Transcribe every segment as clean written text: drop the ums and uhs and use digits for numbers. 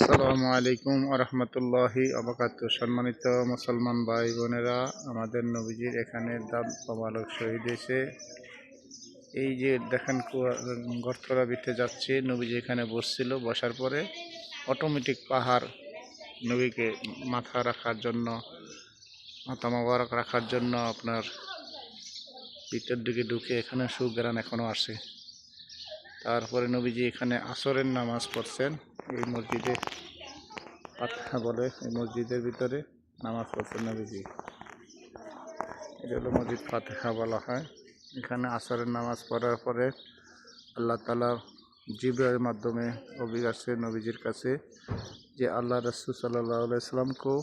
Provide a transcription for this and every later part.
আসসালামু আলাইকুম আরহামতুল্লাহি আবরাকাতুহু। সম্মানিত মুসলমান ভাই বোনেরা, আমাদের নবীজির এখানে দাঁত মোবারক শহীদ হয়েছে। এই যে দেখেন গর্তরা ভিতরে যাচ্ছে, নবীজি এখানে বসছিল, বসার পরে অটোমেটিক পাহাড় নবীকে মাথা রাখার জন্য, মাথা মোবারক রাখার জন্য আপনার ভিতর দিকে ঢুকে এখানে সুগ্রাণ এখনো আসে। তারপরে নবীজি এখানে আসরের নামাজ পড়ছেন এই মসজিদে, ফাতিহা বলে এই মসজিদের ভিতরে নামাজ পড়ছেন নবীজি। এটা হলো মসজিদ ফাতিহা বলা হয়। এখানে আসরের নামাজ পড়ার পরে আল্লাহ তাআলা জিবরাইলের মাধ্যমে অভিযোগ আসছে নবীজির কাছে যে আল্লাহ রাসূল সাল্লাল্লাহু আলাইহি সাল্লামকে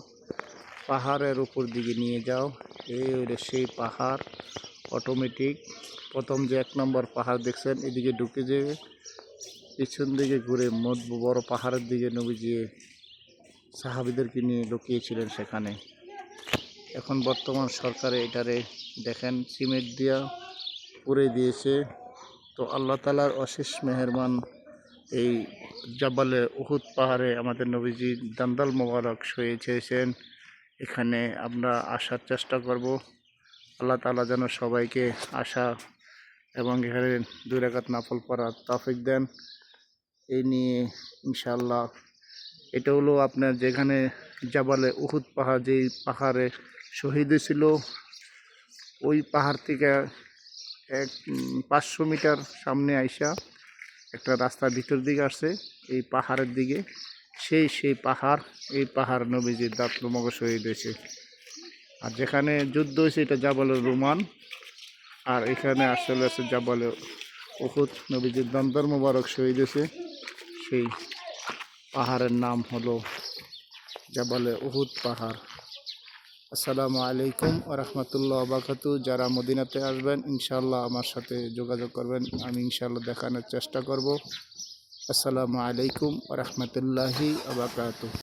পাহাড়ের উপর দিকে নিয়ে যাও। এই হলো সেই পাহাড়। অটোমেটিক প্রথম যে 1 নম্বর পাহাড় দেখছেন, এদিকে ঢুকে যেয়ে পিছন দিকে ঘুরে বড় পাহাড়ের দিকে নবীজি সাহাবীদেরকে নিয়ে লুকিয়েছিলেন সেখানে। এখন বর্তমান সরকারে এটারে দেখেন সিমেন্ট দিয়া পুরে দিয়েছে। তো আল্লাহ তাআলার অশেষ মেহেরবান, এই জাবালে উহুদ পাহাড়ে আমাদের নবীজি দান্দাল মোবারক শহীদ। এখানে আমরা আসার চেষ্টা করব। আল্লাহ তাআলা যেন সবাইকে আসা এবং এখানে 2 রাকাত নফল পড়ার তৌফিক দেন। এই নিয়ে ইনশাআল্লাহ এটা হলো আপনার যেখানে জাবালে উহুদ পাহাড়, যেই পাহাড়ে শহীদ ছিল, ওই পাহাড় থেকে 500 মিটার সামনে আইসা একটা রাস্তা ভিতর দিকে আসছে এই পাহাড়ের দিকে। সেই পাহাড়, এই পাহাড় নবীজির দাঁত মোবারক শহীদ হয়েছে। আর যেখানে যুদ্ধ হয়েছে এটা জাবালে রুমান, আর এখানে আসলে আছে জাবালে উহুদ। নবীজির দান্দার মোবারক শহীদ হয়েছে, সেই পাহাড়ের নাম হলো জাবালে উহুদ পাহাড়। আসসালামু আলাইকুম ওয়া রাহমাতুল্লাহি ওয়া বারাকাতুহু। যারা মদিনাতে আসবেন ইনশাআল্লাহ আমার সাথে যোগাযোগ করবেন, আমি ইনশাআল্লাহ দেখানোর চেষ্টা করব। আসসালামু আলাইকুম ওয়া রাহমাতুল্লাহি ওয়া বারাকাতুহু।